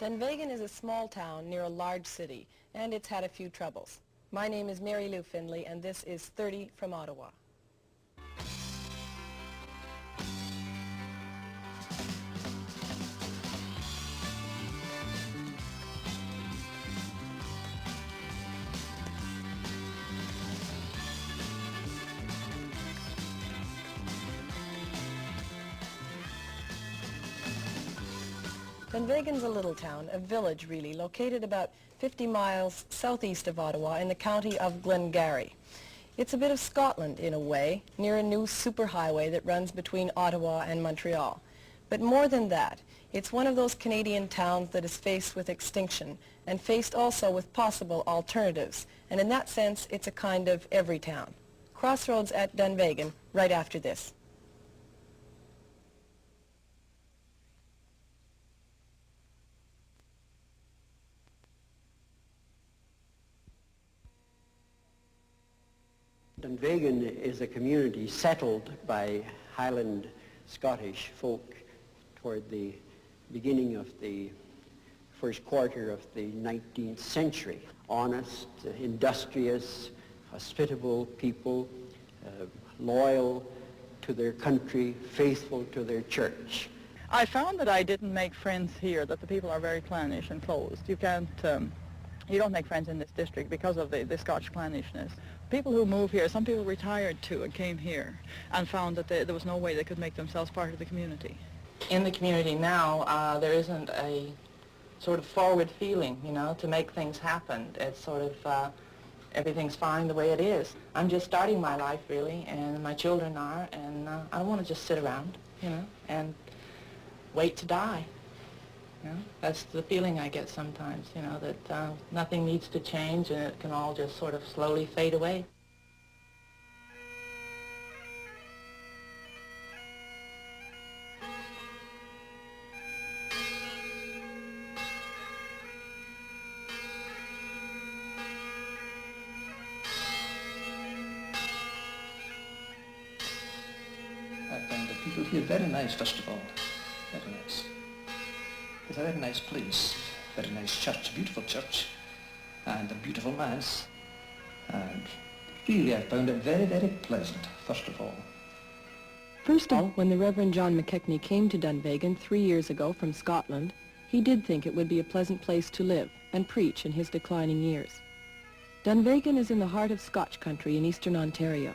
Dunvegan is a small town near a large city, and it's had a few troubles. My name is Mary Lou Findlay, and this is 30 from Ottawa. Dunvegan's a little town, a village really, located about 50 miles southeast of Ottawa in the county of Glengarry. It's a bit of Scotland in a way, near a new superhighway that runs between Ottawa and Montreal. But more than that, it's one of those Canadian towns that is faced with extinction and faced also with possible alternatives. And in that sense, it's a kind of every town. Crossroads at Dunvegan, right after this. Dunvegan is a community settled by Highland Scottish folk toward the beginning of the first quarter of the 19th century. Honest, industrious, hospitable people, loyal to their country, faithful to their church. I found that I didn't make friends here, that the people are very clannish and closed. You don't make friends in this district because of the Scotch clannishness. People who move here, some people retired too and came here and found that there was no way they could make themselves part of the community. In the community now, there isn't a sort of forward feeling, you know, to make things happen. It's sort of, everything's fine the way it is. I'm just starting my life, really, and my children are, and I don't want to just sit around, you know, and wait to die. You know, that's the feeling I get sometimes, you know, that nothing needs to change and it can all just sort of slowly fade away. I find the people here very nice, first of all, very nice. It's a very nice place, very nice church, a beautiful church, and a beautiful mass. And really I found it very, very pleasant, first of all. First of all, when the Reverend John McKechnie came to Dunvegan 3 years ago from Scotland, he did think it would be a pleasant place to live and preach in his declining years. Dunvegan is in the heart of Scotch country in eastern Ontario.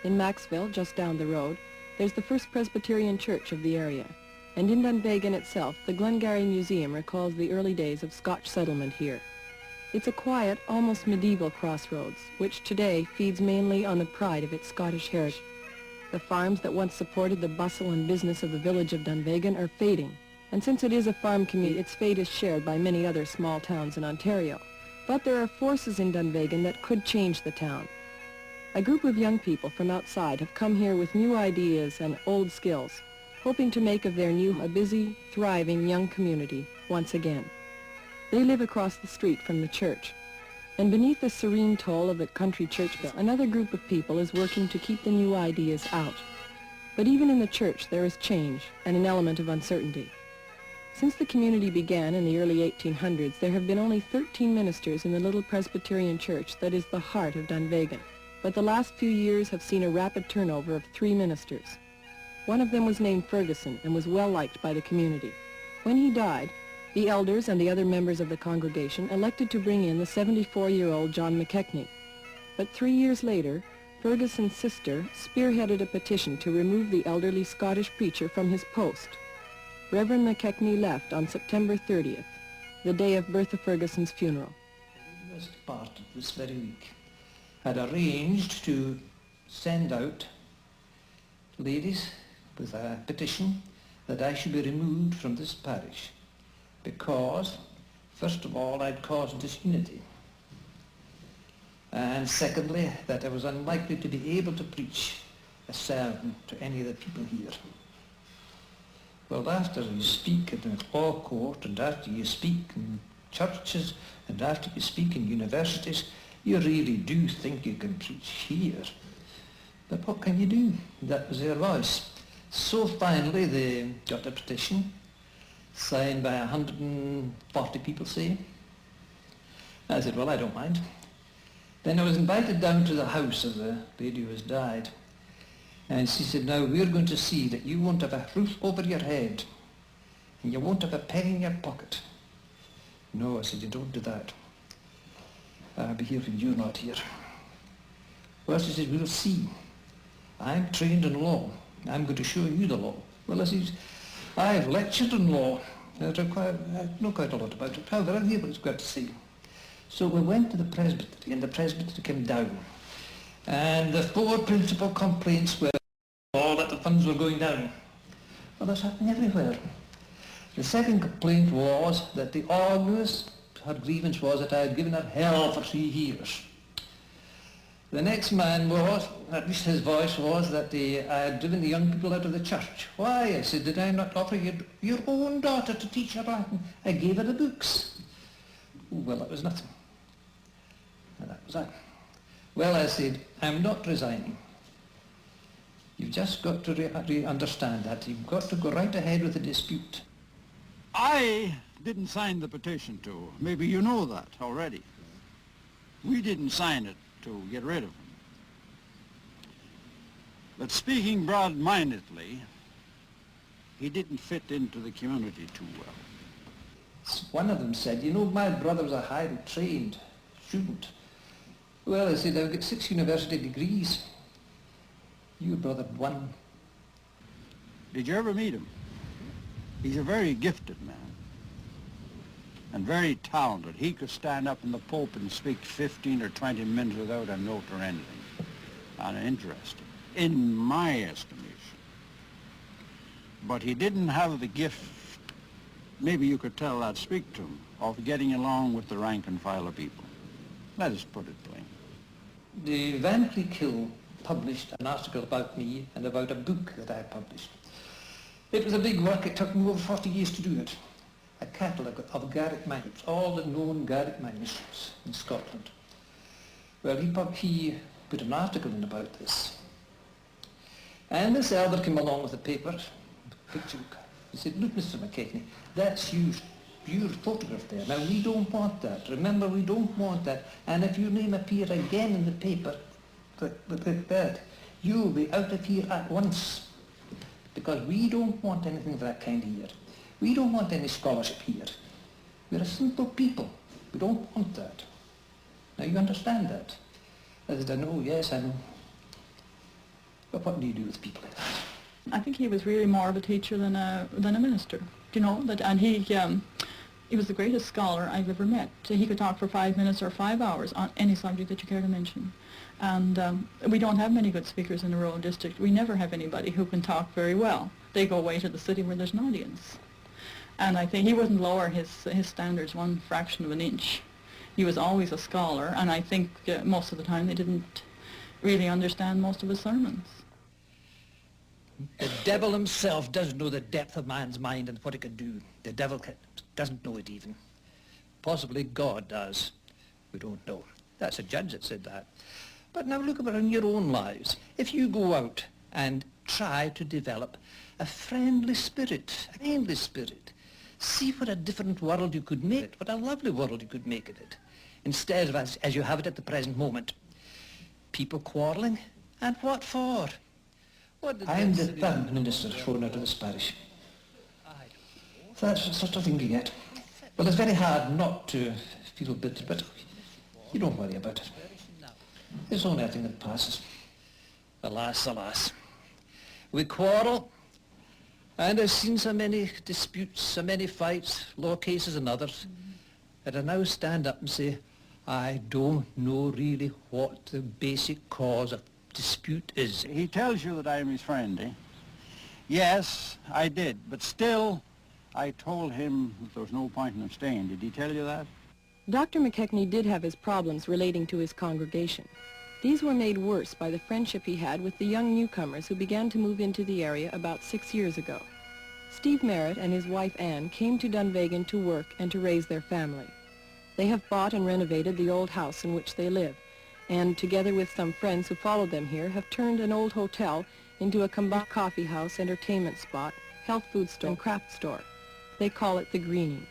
In Maxville, just down the road, there's the First Presbyterian Church of the area. And in Dunvegan itself, the Glengarry Museum recalls the early days of Scotch settlement here. It's a quiet, almost medieval crossroads, which today feeds mainly on the pride of its Scottish heritage. The farms that once supported the bustle and business of the village of Dunvegan are fading, and since it is a farm community, its fate is shared by many other small towns in Ontario. But there are forces in Dunvegan that could change the town. A group of young people from outside have come here with new ideas and old skills, hoping to make of their new a busy, thriving young community once again. They live across the street from the church, and beneath the serene toll of the country church bell, another group of people is working to keep the new ideas out. But even in the church there is change and an element of uncertainty. Since the community began in the early 1800s, there have been only 13 ministers in the little Presbyterian church that is the heart of Dunvegan. But the last few years have seen a rapid turnover of 3 ministers. One of them was named Ferguson and was well liked by the community. When he died, the elders and the other members of the congregation elected to bring in the 74-year-old John McKechnie. But 3 years later, Ferguson's sister spearheaded a petition to remove the elderly Scottish preacher from his post. Reverend McKechnie left on September 30th, the day of Bertha Ferguson's funeral. The university part of this very week had arranged to send out ladies with a petition that I should be removed from this parish because, first of all, I'd caused disunity, and secondly, that I was unlikely to be able to preach a sermon to any of the people here. Well, after you speak in a law court, and after you speak in churches, and after you speak in universities, you really do think you can preach here. But what can you do? That was their voice. So finally they got a petition signed by 140 people, say. I said, well, I don't mind. Then I was invited down to the house of the lady who has died. And she said, now we're going to see that you won't have a roof over your head and you won't have a penny in your pocket. No, I said, you don't do that. I'll be here when you're not here. Well, she said, we'll see. I'm trained in law. I'm going to show you the law. Well, I said, I've lectured in law. I know quite a lot about it. However, I'll hear what it's got to say. So we went to the presbytery, and the presbytery came down. And the 4 principal complaints were all that the funds were going down. Well, that's happening everywhere. The second complaint was that the organist, her grievance was that I had given her hell for 3 years. The next man was, at least his voice was, that I had driven the young people out of the church. Why? I said, did I not offer your own daughter to teach her Latin? I gave her the books. Well, that was nothing. And that was that. Well, I said, I'm not resigning. You've just got to understand that. You've got to go right ahead with the dispute. I didn't sign the petition to. Maybe you know that already. We didn't sign it to get rid of him. But speaking broad-mindedly, he didn't fit into the community too well. One of them said, you know, my brother was a highly trained student. Well, I said, I've got 6 university degrees. Your brother had 1. Did you ever meet him? He's a very gifted man and very talented. He could stand up in the pulpit and speak 15 or 20 minutes without a note or anything. And interesting, in my estimation. But he didn't have the gift, maybe you could tell that, speak to him, of getting along with the rank and file of people. Let us put it plain. The Van Cleek Hill published an article about me and about a book that I published. It was a big work. It took me over 40 years to do it. A catalogue of Garrick mines, all the known Garrick mines in Scotland. Well, he put an article in about this. And this elder came along with a paper, picture book. He said, look, Mr. McKechnie, that's your photograph there. Now, we don't want that. Remember, we don't want that. And if your name appear again in the paper, like that, you'll be out of here at once. Because we don't want anything of that kind here. We don't want any scholarship here. We're a simple people. We don't want that. Now, you understand that? I said, I know, yes, I know. But what do you do with people like that? I think he was really more of a teacher than a minister, you know, and he was the greatest scholar I've ever met. He could talk for 5 minutes or 5 hours on any subject that you care to mention. And we don't have many good speakers in the rural district. We never have anybody who can talk very well. They go away to the city where there's an audience. And I think he wouldn't lower his standards 1 fraction of an inch. He was always a scholar, and I think most of the time they didn't really understand most of his sermons. The devil himself doesn't know the depth of man's mind and what it can do. The devil doesn't know it even. Possibly God does. We don't know. That's a judge that said that. But now look around your own lives. If you go out and try to develop a friendly spirit, a kindly spirit, see what a different world you could make it, what a lovely world you could make it, instead of as you have it at the present moment. People quarrelling, and what for? I'm the 3rd minister thrown out of this parish. That's the sort of thing you get. Well, it's very hard not to feel bitter, but you don't worry about it. It's only a thing that passes. Alas, alas. We quarrel, and I've seen so many disputes, so many fights, law cases and others, that I now stand up and say, I don't know really what the basic cause of dispute is. He tells you that I am his friend, eh? Yes, I did, but still, I told him that there was no point in him staying. Did he tell you that? Dr. McKechnie did have his problems relating to his congregation. These were made worse by the friendship he had with the young newcomers who began to move into the area about 6 years ago. Steve Merritt and his wife Anne came to Dunvegan to work and to raise their family. They have bought and renovated the old house in which they live, and together with some friends who followed them here have turned an old hotel into a combined coffee house, entertainment spot, health food store, and craft store. They call it the greening.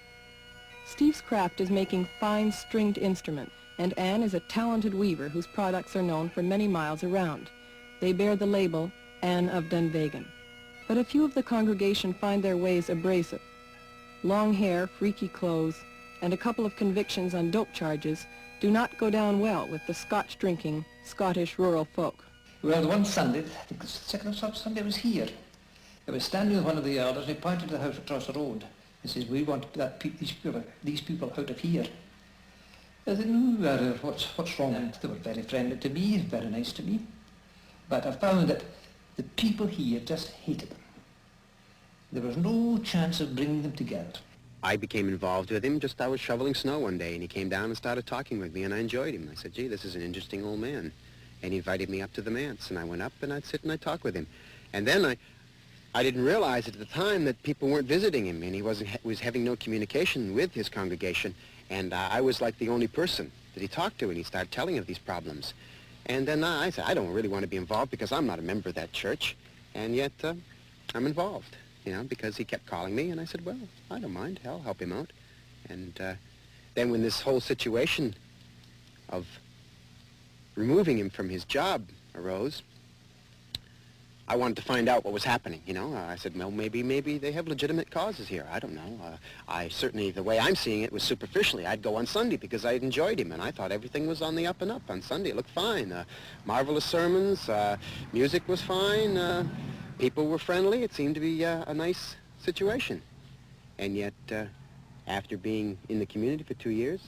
Steve's craft is making fine stringed instruments, and Anne is a talented weaver whose products are known for many miles around. They bear the label Anne of Dunvegan. But a few of the congregation find their ways abrasive. Long hair, freaky clothes, and a couple of convictions on dope charges do not go down well with the Scotch-drinking, Scottish rural folk. Well, one Sunday, I think the second or third Sunday I was here. I was standing with one of the elders, and he pointed to the house across the road. He says, we want these people out of here. I said, no, what's wrong? And they were very friendly to me, very nice to me. But I found that the people here just hated them. There was no chance of bringing them together. I became involved with him. I was shoveling snow one day, and he came down and started talking with me, and I enjoyed him. I said, gee, this is an interesting old man. And he invited me up to the manse, and I went up, and I'd sit and I'd talk with him. And then I didn't realize at the time that people weren't visiting him, and he was having no communication with his congregation, and I was like the only person that he talked to, and he started telling of these problems. And then I said, I don't really want to be involved because I'm not a member of that church, and yet I'm involved, you know, because he kept calling me, and I said, well, I don't mind, I'll help him out. And then when this whole situation of removing him from his job arose, I wanted to find out what was happening, you know. I said, well, maybe they have legitimate causes here. I don't know. I certainly, the way I'm seeing it was superficially. I'd go on Sunday because I enjoyed him, and I thought everything was on the up and up on Sunday. It looked fine. Marvelous sermons. Music was fine. People were friendly. It seemed to be a nice situation. And yet, after being in the community for 2 years,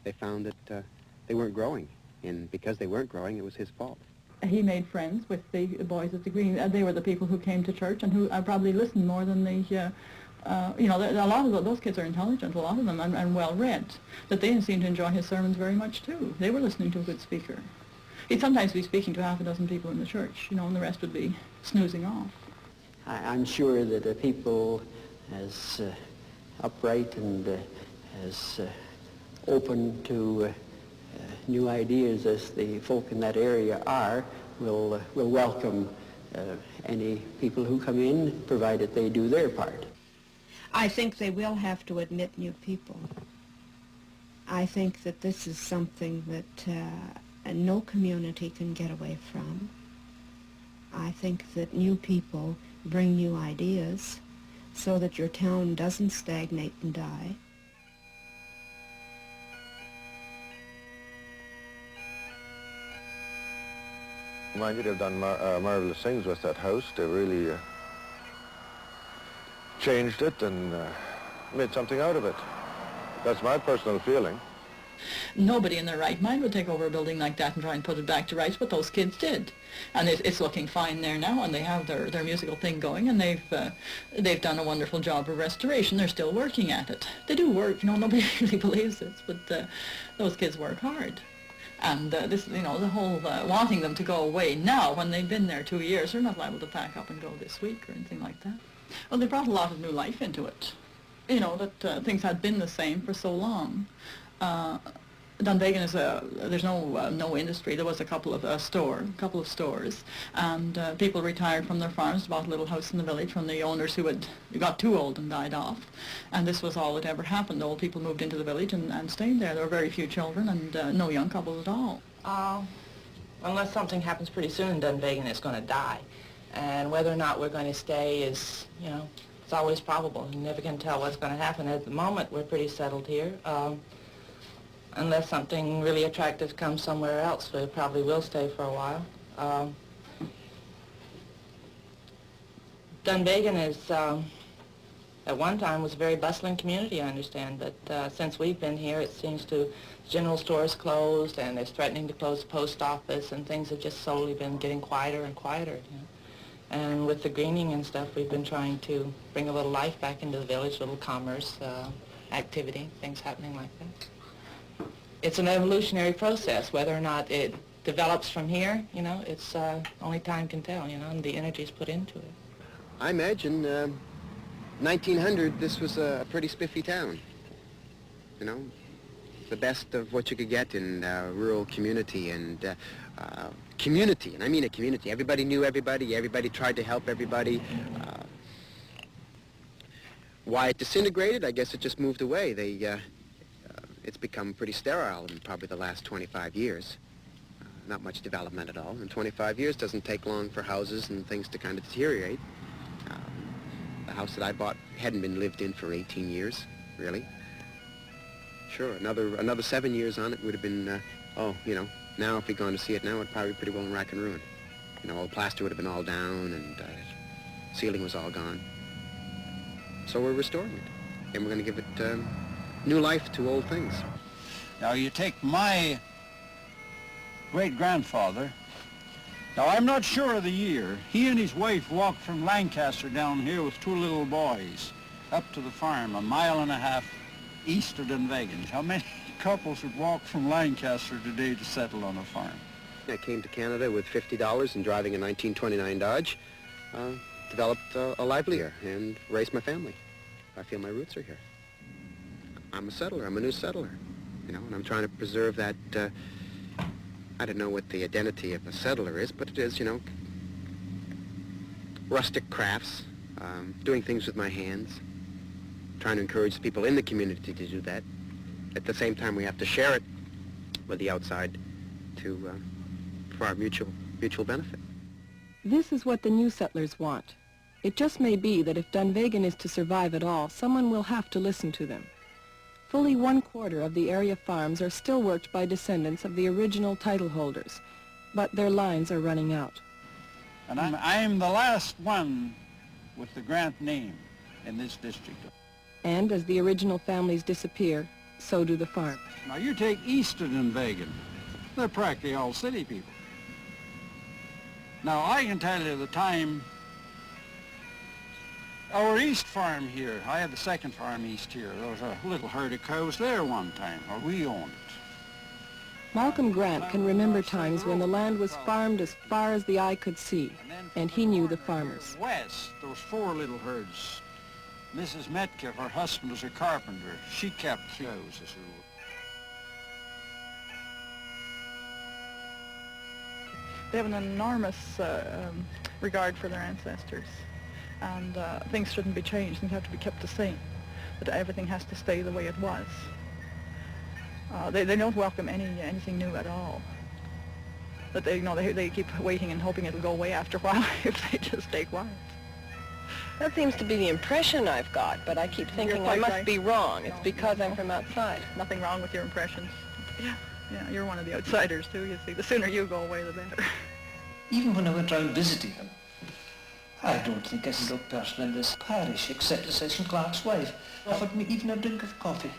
they found that they weren't growing. And because they weren't growing, it was his fault. He made friends with the boys at the Green. They were the people who came to church and who probably listened more than they, you know, a lot of those kids are intelligent, a lot of them, and well-read. That they didn't seem to enjoy his sermons very much, too. They were listening to a good speaker. He'd sometimes be speaking to half a dozen people in the church, you know, and the rest would be snoozing off. I'm sure that the people as upright and as open to new ideas as the folk in that area are will welcome any people who come in, provided they do their part. I think they will have to admit new people. I think that this is something that no community can get away from. I think that new people bring new ideas so that your town doesn't stagnate and die. Mind you, they've done marvelous things with that house. They really changed it and made something out of it. That's my personal feeling. Nobody in their right mind would take over a building like that and try and put it back to rights, but those kids did. And it's looking fine there now, and they have their musical thing going, and they've done a wonderful job of restoration. They're still working at it. They do work, you know, nobody really believes this, but those kids work hard. And this, you know, the whole wanting them to go away now, when they've been there 2 years, they're not liable to pack up and go this week or anything like that. Well, they brought a lot of new life into it. You know, that things had been the same for so long. Dunvegan is there's no industry. There was a couple of stores, and people retired from their farms, bought a little house in the village from the owners who got too old and died off. And this was all that ever happened. Old people moved into the village and stayed there. There were very few children and no young couples at all. Unless something happens pretty soon, Dunvegan is going to die. And whether or not we're going to stay is, you know, it's always probable. You never can tell what's going to happen. At the moment, we're pretty settled here. Unless something really attractive comes somewhere else, we probably will stay for a while. Dunvegan is, at one time, was a very bustling community, I understand, but since we've been here, it seems to, general stores closed, and they're threatening to close the post office, and things have just slowly been getting quieter and quieter. You know? And with the greening and stuff, we've been trying to bring a little life back into the village, little commerce, activity, things happening like that. It's an evolutionary process. Whether or not it develops from here, you know, it's only time can tell, you know, and the energy's put into it. I imagine 1900, this was a pretty spiffy town. You know, the best of what you could get in rural community and community, and I mean a community. Everybody knew everybody. Everybody tried to help everybody. Why it disintegrated, I guess it just moved away. It's become pretty sterile in probably the last 25 years. Not much development at all. And 25 years doesn't take long for houses and things to kind of deteriorate. The house that I bought hadn't been lived in for 18 years, really. Sure, another 7 years on it would have been, now if we'd gone to see it now, it'd probably be pretty well in rack and ruin. All the plaster would have been all down and ceiling was all gone. So we're restoring it. And we're going to give it new life to old things. Now you take my great-grandfather. Now I'm not sure of the year. He and his wife walked from Lancaster down here with 2 little boys up to the farm, 1.5 miles east of Dunvegan. How many couples would walk from Lancaster today to settle on a farm? I came to Canada with $50 and driving a 1929 Dodge, developed a livelihood here and raised my family. I feel my roots are here. I'm a settler. I'm a new settler, and I'm trying to preserve that. I don't know what the identity of a settler is, but it is, rustic crafts, doing things with my hands, trying to encourage the people in the community to do that. At the same time, we have to share it with the outside for our mutual benefit. This is what the new settlers want. It just may be that if Dunvegan is to survive at all, someone will have to listen to them. Fully 1/4 of the area farms are still worked by descendants of the original title holders, but their lines are running out. And I'm the last one with the Grant name in this district. And as the original families disappear, so do the farms. Now you take east of Dunvegan, they're practically all city people. Now I can tell you the time our east farm here, I had the second farm east here. There was a little herd of cows there one time, or we owned it. Malcolm Grant can remember times when the land was farmed as far as the eye could see, and he knew the farmers. West, there was 4 little herds. Mrs. Metcalf, her husband was a carpenter. She kept cows as a rule. They have an enormous regard for their ancestors, and things shouldn't be changed. Things have to be kept the same. That everything has to stay the way it was. They don't welcome anything new at all. That they keep waiting and hoping it'll go away after a while if they just stay quiet. That seems to be the impression I've got, but I keep thinking I must be wrong. It's because I'm from outside. Nothing wrong with your impressions. Yeah, you're one of the outsiders too, you see. The sooner you go away, the better. Even when I went round visiting them, I don't think a single person in this parish, except the session clerk's wife, offered me even a drink of coffee.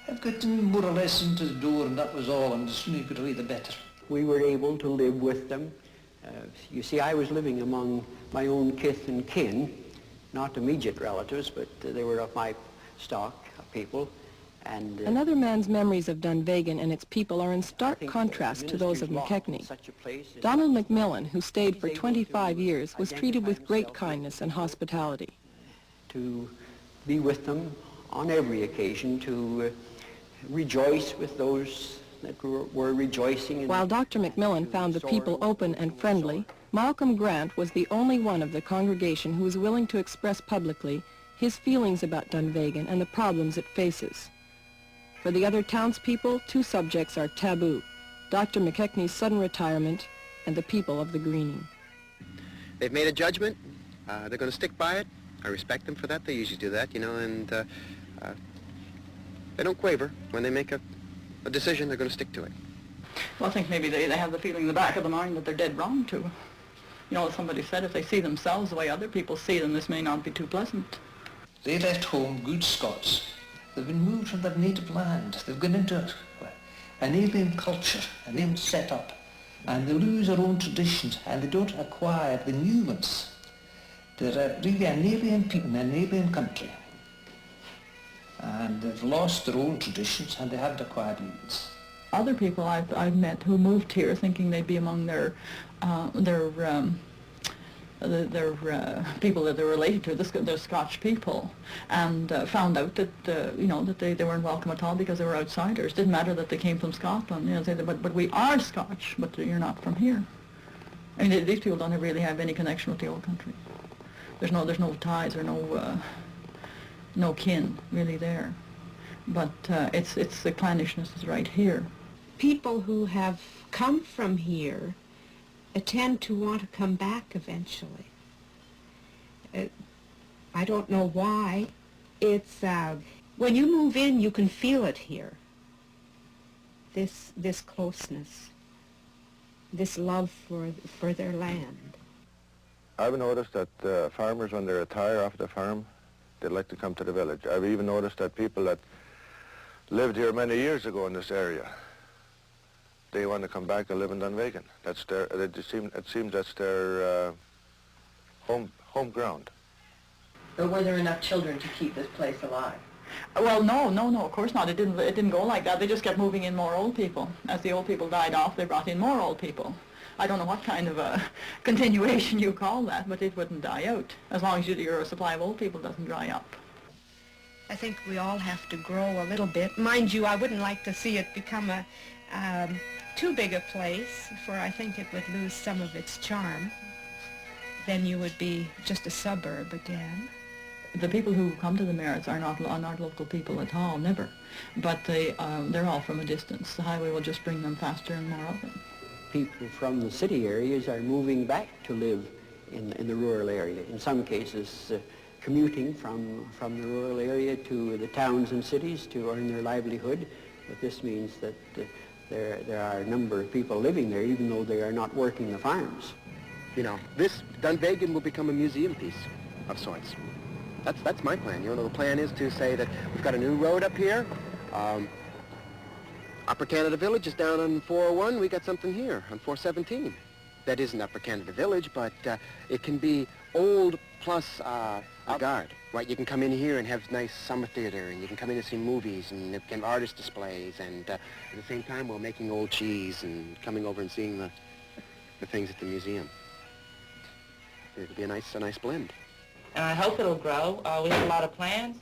I've got them more or less into the door, and that was all, and the sooner you could away, the better. We were able to live with them. You see, I was living among my own kith and kin, not immediate relatives, but they were of my stock of people. And another man's memories of Dunvegan and its people are in stark contrast to those of McKechnie. Donald McMillan, who stayed for 25 years, was treated with great kindness and hospitality. To be with them on every occasion, to rejoice with those that were rejoicing. While Dr. McMillan found the people open and friendly, Malcolm Grant was the only one of the congregation who was willing to express publicly his feelings about Dunvegan and the problems it faces. For the other townspeople, 2 subjects are taboo: Dr. McKechnie's sudden retirement and the people of the Greening. They've made a judgment. They're going to stick by it. I respect them for that. They usually do that, and they don't quaver. When they make a decision, they're going to stick to it. Well, I think maybe they have the feeling in the back of the mind that they're dead wrong too. Somebody said if they see themselves the way other people see them, this may not be too pleasant. They left home good Scots. They've been moved from their native land. They've gone into an alien culture, an alien setup, and they lose their own traditions, and they don't acquire the new ones. They're really an alien people in an alien country, and they've lost their own traditions, and they haven't acquired new ones. Other people I've met who moved here thinking they'd be among their people that they're related to, they're Scotch people, and found out that that they weren't welcome at all because they were outsiders. Didn't matter that they came from Scotland. But we are Scotch, but you're not from here. I mean, these people don't really have any connection with the old country. there's no ties or no kin really there. But it's the clannishness is right here. People who have come from here tend to want to come back eventually. I don't know why. It's when you move in, you can feel it here. This closeness, this love for their land. I've noticed that farmers, when they retire off the farm, they'd like to come to the village. I've even noticed that people that lived here many years ago in this area, they want to come back and live in Dunvegan. That's it seems that's their home ground. But were there enough children to keep this place alive? Well, no, of course not. It didn't go like that. They just kept moving in more old people. As the old people died off, they brought in more old people. I don't know what kind of a continuation you call that, but it wouldn't die out as long as your supply of old people doesn't dry up. I think we all have to grow a little bit. Mind you, I wouldn't like to see it become a too big a place, for I think it would lose some of its charm. Then you would be just a suburb again. The people who come to the Merritts are not local people at all, never. But they're all from a distance. The highway will just bring them faster and more often. People from the city areas are moving back to live in the rural area. In some cases, commuting from the rural area to the towns and cities to earn their livelihood. But this means that there are a number of people living there, even though they are not working the farms. You know, this Dunvegan will become a museum piece of sorts. That's my plan. You know, the plan is to say that we've got a new road up here. Upper Canada Village is down on 401. We got something here on 417. That isn't Upper Canada Village, but it can be old plus a guard. Right? You can come in here and have nice summer theater, and you can come in and see movies, and it can have artist displays, and at the same time we're making old cheese and coming over and seeing the things at the museum. It'll be a nice blend. And I hope it'll grow. We have a lot of plans.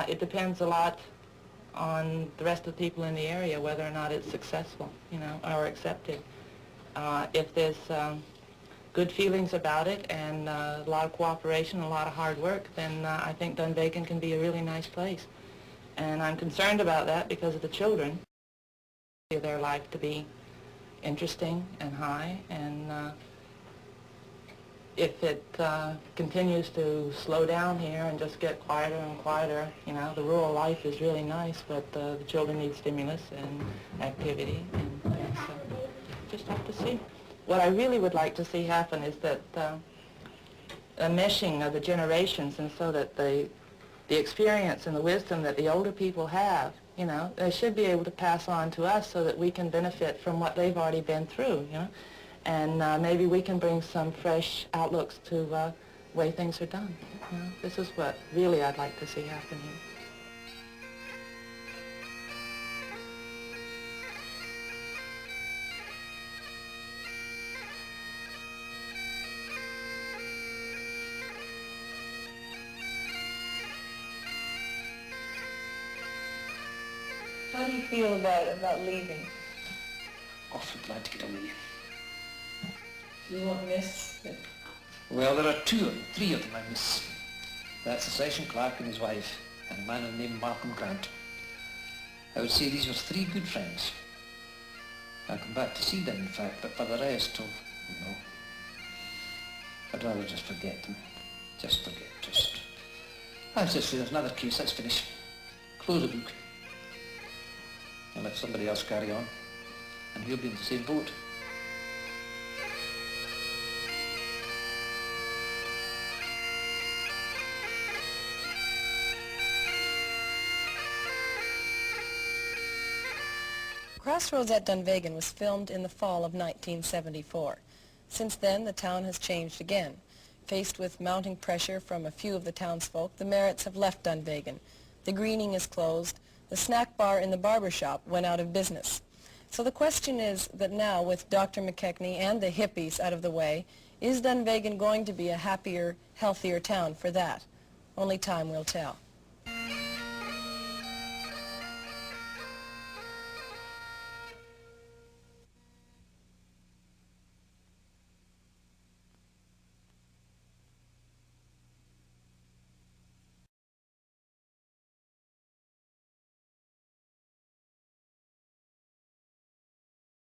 It depends a lot on the rest of the people in the area, whether or not it's successful, you know, or accepted. If there's good feelings about it and a lot of cooperation and a lot of hard work, then I think Dunvegan can be a really nice place. And I'm concerned about that because of the children. Their life to be interesting and high, and if it continues to slow down here and just get quieter and quieter, you know, the rural life is really nice, but the children need stimulus and activity, and so just have to see. What I really would like to see happen is that a meshing of the generations, and so that the experience and the wisdom that the older people have, you know, they should be able to pass on to us so that we can benefit from what they've already been through, you know. And maybe we can bring some fresh outlooks to the way things are done. You know? This is what really I'd like to see happen here. How do you feel about leaving? Awfully glad to get away. You won't miss it? Well, there are three of them I miss. That's the session clerk and his wife, and a man named Malcolm Grant. I would say these were three good friends. I'll come back to see them, in fact, but for the rest, oh, no. I'd rather just forget them. Just forget, just. That's just, there's another case, let's finish. Close the book. And let somebody else carry on, and he'll be in the same boat. Crossroads at Dunvegan was filmed in the fall of 1974. Since then, the town has changed again. Faced with mounting pressure from a few of the townsfolk, the Merritts have left Dunvegan. The greening is closed. The snack bar in the barber shop went out of business. So the question is that now, with Dr. McKechnie and the hippies out of the way, is Dunvegan going to be a happier, healthier town for that? Only time will tell.